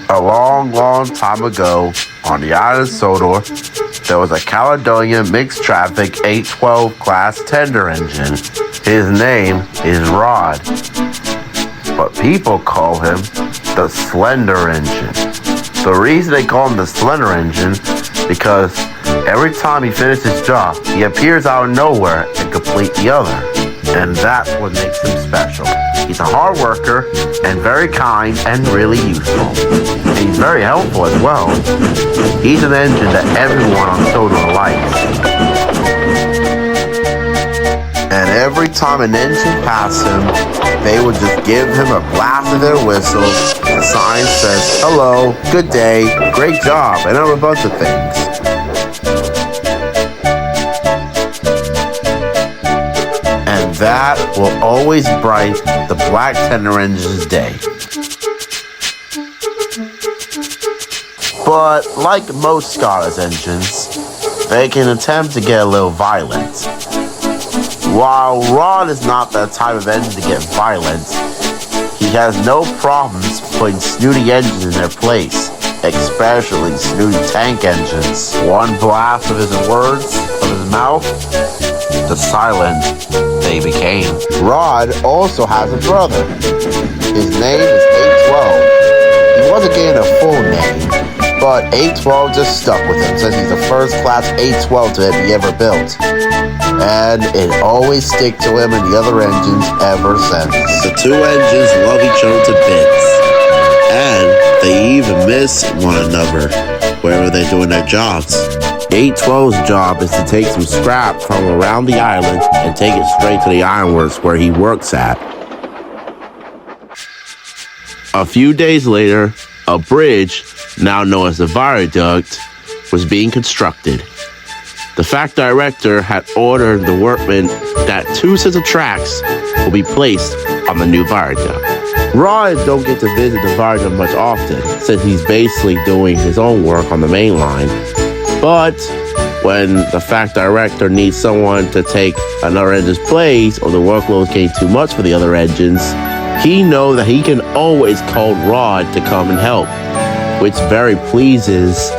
A long, long time ago, on the island of Sodor, there was a Caledonian mixed traffic 812 class tender engine. His name is Rod, but people call him the Slender engine. The reason they call him the Slender engine because every time he finishes his job, he appears out of nowhere and complete the other. And that's what makes him special. He's a hard worker and very kind and really useful. And he's very helpful as well. He's an engine that everyone on Sodor likes. And every time an engine passed him, they would just give him a blast of their whistle. The sign says, "Hello, good day, great job," and a bunch of things. And that will always brighten the black tender engine's day. But like most Scottish engines, they can attempt to get a little violent. While Rod is not that type of engine to get violent, he has no problems putting snooty engines in their place, especially snooty tank engines. One blast of his mouth, the silent they became. Rod also has a brother. His name is 812. He wasn't getting a full name, but 812 just stuck with him since he's the first class 812 to be ever built. And it always stick to him and the other engines ever since. The two engines love each other to bits. And they even miss one another wherever they're doing their jobs. 812's job is to take some scrap from around the island and take it straight to the ironworks where he works at. A few days later, a bridge, now known as the viaduct, was being constructed. The factory director had ordered the workmen that 2 sets of tracks will be placed on the new viaduct. Rod don't get to visit the viaduct much often, since he's basically doing his own work on the main line. But when the factory director needs someone to take another engine's place, or the workload is getting too much for the other engines, he knows that he can always call Rod to come and help, which very pleases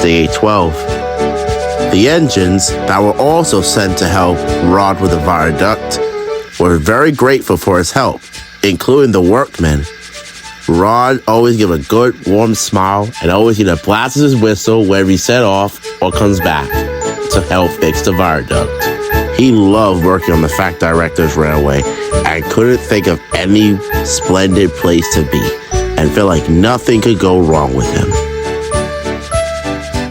the 812. The engines that were also sent to help Rod with the viaduct were very grateful for his help, including the workmen. Rod always give a good, warm smile and always either blasts his whistle whenever he set off or comes back to help fix the viaduct. He loved working on the factory director's railway and couldn't think of any splendid place to be and felt like nothing could go wrong with him.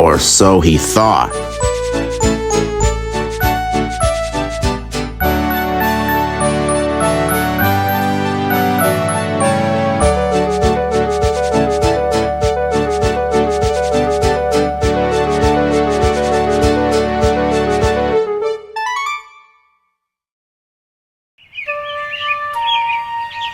Or so he thought.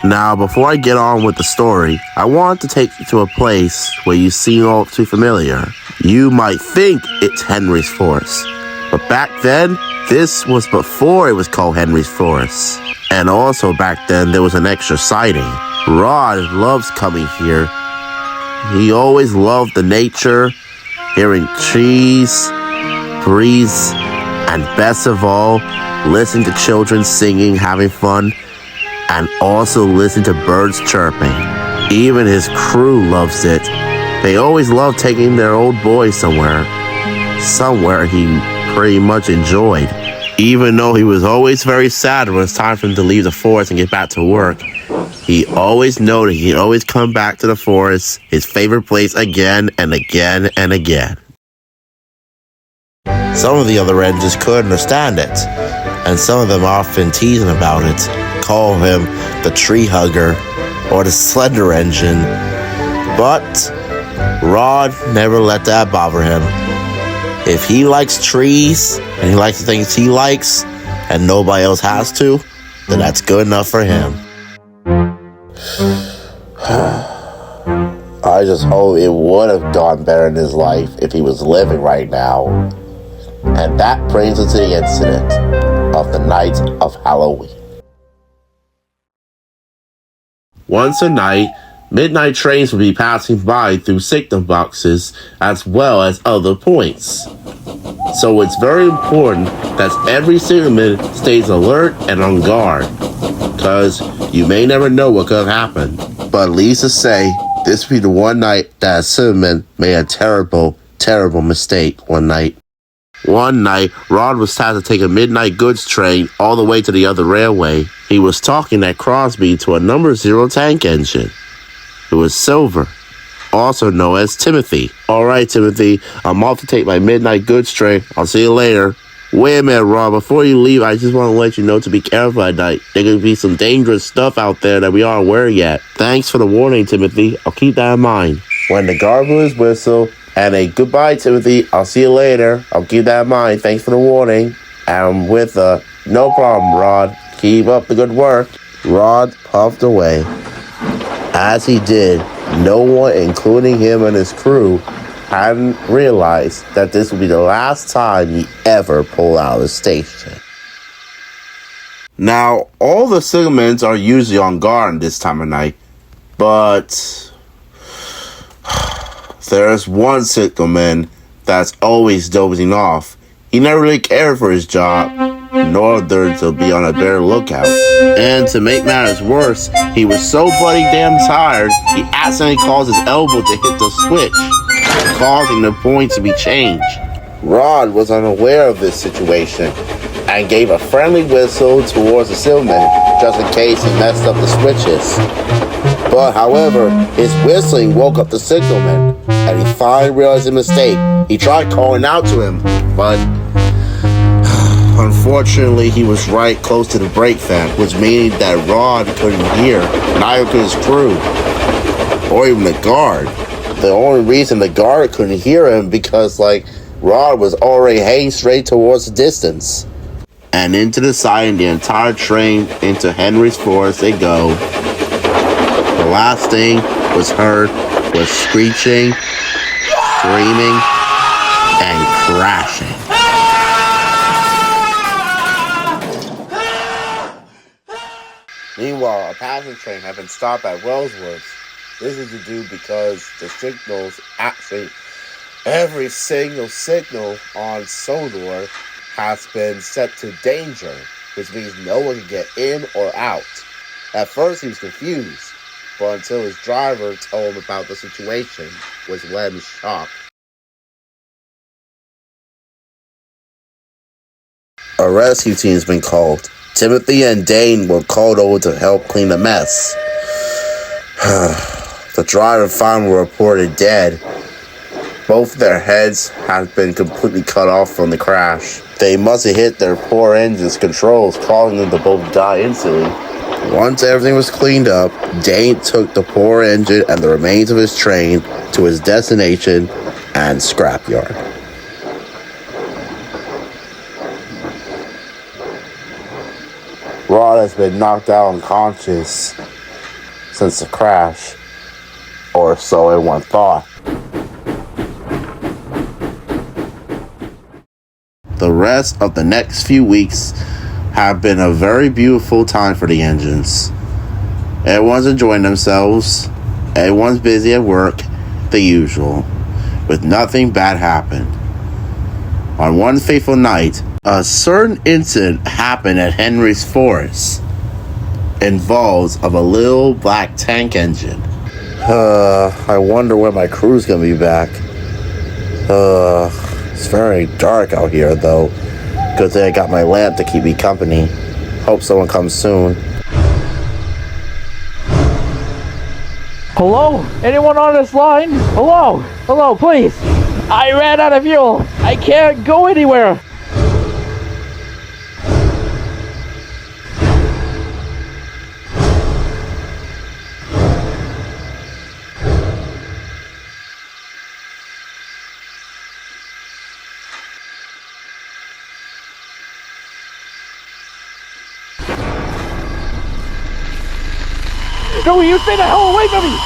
Now, before I get on with the story, I want to take you to a place where you seem all too familiar. You might think it's Henry's Forest, but back then, this was before it was called Henry's Forest. And also back then, there was an extra siding. Rod loves coming here. He always loved the nature, hearing trees, breeze, and best of all, listening to children singing, having fun, and also listen to birds chirping. Even his crew loves it. They always love taking their old boy somewhere he pretty much enjoyed. Even though he was always very sad when it's time for him to leave the forest and get back to work, he always noted he'd always come back to the forest, his favorite place, again and again and again. Some of the other engines could understand it, and some of them often teasing about it, call him the tree hugger or the Slender engine, but Rod never let that bother him. If he likes trees and he likes the things he likes and nobody else has to, then that's good enough for him. I just hope it would have gone better in his life if he was living right now. And that brings us to the incident of the night of Halloween. Once a night, Midnight trains will be passing by through signal boxes as well as other points. So it's very important that every signalman stays alert and on guard, because you may never know what could happen. But Lisa say this will be the one night that a signalman made a terrible, terrible mistake one night. One night, Rod was tasked to take a midnight goods train all the way to the other railway. He was talking at Crosby to a number 0 tank engine. It was Silver, also known as Timothy. Alright, Timothy, I'm off to take my midnight goods train. I'll see you later. Wait a minute, Rod. Before you leave, I just want to let you know to be careful at night. There could be some dangerous stuff out there that we aren't aware yet. Thanks for the warning, Timothy. I'll keep that in mind. When the guard blew his whistle, and a goodbye, Timothy. I'll see you later. I'll keep that in mind. Thanks for the warning. And with no problem, Rod. Keep up the good work. Rod puffed away. As he did, no one, including him and his crew, hadn't realized that this would be the last time he ever pulled out of the station. Now, all the signalmen are usually on guard this time of night, but there's one signalman that's always dozing off. He never really cared for his job, nor there to be on a better lookout. And to make matters worse, he was so bloody damn tired, he accidentally caused his elbow to hit the switch, causing the point to be changed. Rod was unaware of this situation and gave a friendly whistle towards the signalman just in case he messed up the switches. But however, his whistling woke up the signalman, and he finally realized his mistake. He tried calling out to him, but unfortunately he was right close to the brake fan, which means that Rod couldn't hear, neither could his crew, or even the guard. The only reason the guard couldn't hear him because Rod was already heading straight towards the distance. And into the side and the entire train into Henry's Forest they go. The last thing was heard was screeching, screaming, and crashing. Meanwhile, a passenger train had been stopped at Wellsworth. This is to do because the signals every single signal on Sodor has been set to danger, which means no one can get in or out. At first he was confused, but until his driver told him about the situation, which led him shocked. A rescue team has been called. Timothy and Dane were called over to help clean the mess. The driver and fireman were reported dead. Both their heads had been completely cut off from the crash. They must have hit their poor engine's controls, causing them to both die instantly. Once everything was cleaned up, Dane took the poor engine and the remains of his train to his destination and scrapyard. Rod has been knocked out unconscious since the crash, or so everyone thought. The rest of the next few weeks have been a very beautiful time for the engines. Everyone's enjoying themselves. Everyone's busy at work, the usual, with nothing bad happened. On one fateful night, a certain incident happened at Henry's Forest. Involves of a little black tank engine. I wonder when my crew's gonna be back. It's very dark out here, though. Good thing I got my lamp to keep me company. Hope someone comes soon. Hello? Anyone on this line? Hello? Hello, please. I ran out of fuel. I can't go anywhere. No, you stay the hell away from me!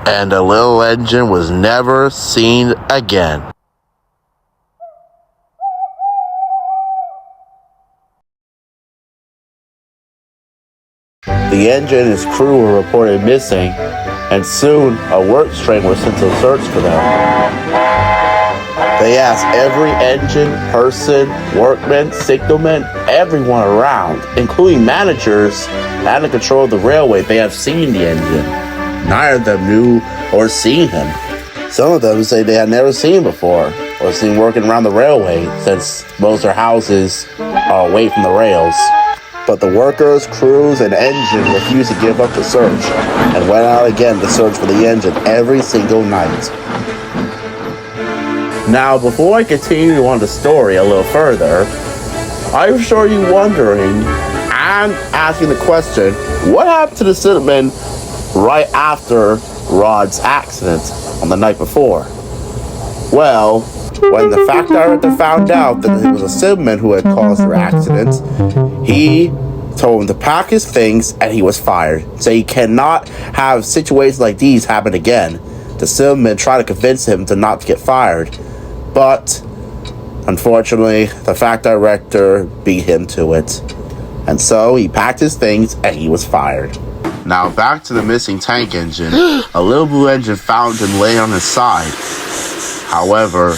And the little engine was never seen again. The engine and his crew were reported missing, and soon a work train was sent to search for them. They asked every engine, person, workman, signalman, everyone around, including managers and in control of the railway, they have seen the engine. Neither of them knew or seen him. Some of them say they had never seen him before, or seen working around the railway, since most of their houses are away from the rails. But the workers, crews, and engine refused to give up the search, and went out again to search for the engine every single night. Now, before I continue on the story a little further, I'm sure you're wondering and asking the question, what happened to the cinnamon right after Rod's accident on the night before? Well, when the fact director found out that it was a cinnamon who had caused their accident, he told him to pack his things and he was fired. So he cannot have situations like these happen again. The cinnamon tried to convince him to not get fired, but unfortunately, the fact director beat him to it. And so he packed his things and he was fired. Now back to the missing tank engine. A little blue engine found him laying on his side. However,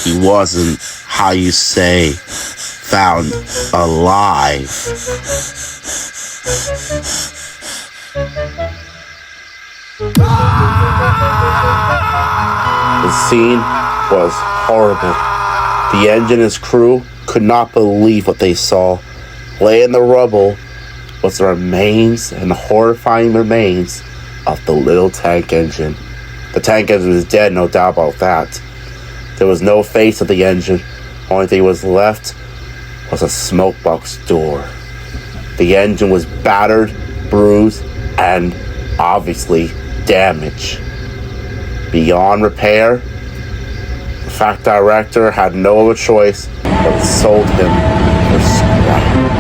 he wasn't, how you say, found alive. The scene was horrible. The engine and his crew could not believe what they saw. Lay in the rubble was the remains and the horrifying remains of the little tank engine. The tank engine was dead, no doubt about that. There was no face of the engine. Only thing was left was a smoke box door. The engine was battered, bruised, and obviously damaged. Beyond repair, the fact director had no other choice but sold him for scrap.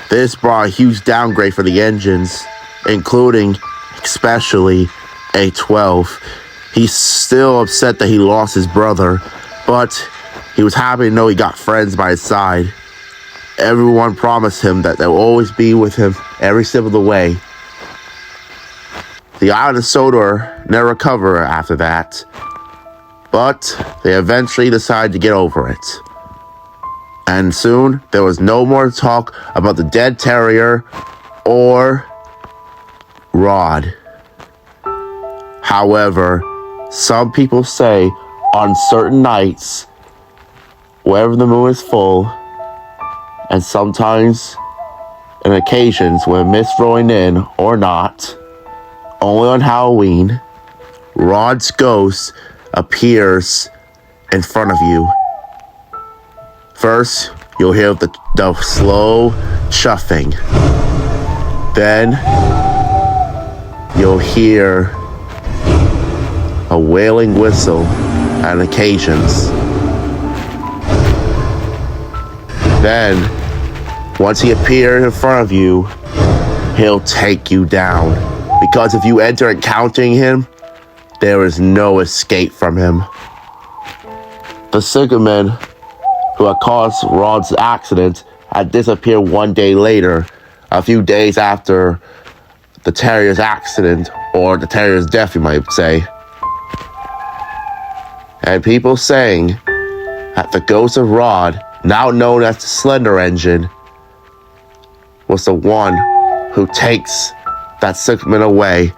This brought a huge downgrade for the engines, including especially A12. He's still upset that he lost his brother, but he was happy to know he got friends by his side. Everyone promised him that they'll always be with him every step of the way. The island of Sodor never recovered after that, but they eventually decided to get over it. And soon, there was no more talk about the dead terrier or Rod. However, some people say on certain nights, wherever the moon is full, and sometimes on occasions when mist rolling in or not, only on Halloween, Rod's ghost appears in front of you. First, you'll hear the slow chuffing. Then, you'll hear a wailing whistle on occasions. Then, once he appears in front of you, he'll take you down. Because if you enter encountering him, there is no escape from him. The signalman who had caused Rod's accident had disappeared one day later, a few days after the terrier's accident, or the terrier's death, you might say. And people saying that the ghost of Rod, now known as the Slender engine, was the one who takes that signalman away,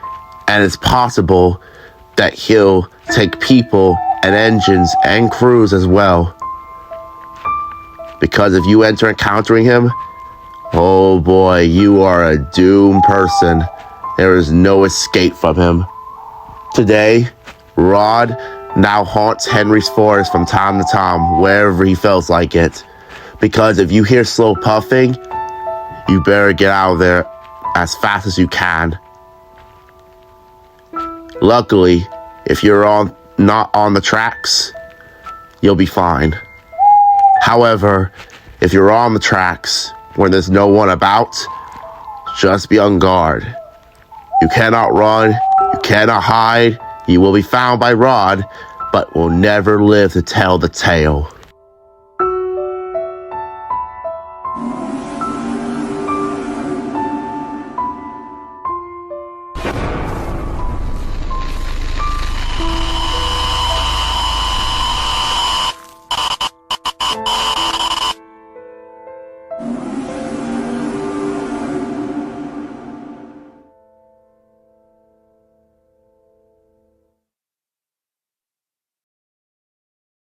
and it's possible that he'll take people and engines and crews as well. Because if you enter encountering him, oh boy, you are a doomed person. There is no escape from him. Today, Rod now haunts Henry's Forest from time to time, wherever he feels like it. Because if you hear slow puffing, you better get out of there as fast as you can. Luckily, if you're not on the tracks, you'll be fine. However, if you're on the tracks, when there's no one about, just be on guard. You cannot run, you cannot hide, you will be found by Rod, but will never live to tell the tale.